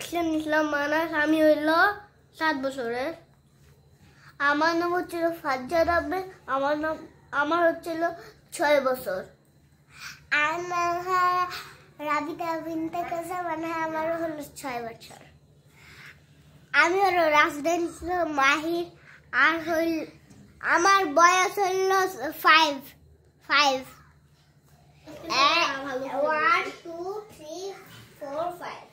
ইসলাম ইসলাম মানাস। আমি হইল 7 বছরের। আমার নাম হচ্ছিল ফাজ্জাদ আহমেদ। আমার হচ্ছিল 6 বছর। আমার রাবিতা বিনতে কাজা মানে আমার হলো 6 বছর। আমি হলো রাজদান ইসলাম মাহির। আর হইল আমার বয়স হইল 5 1 2 3 4 5।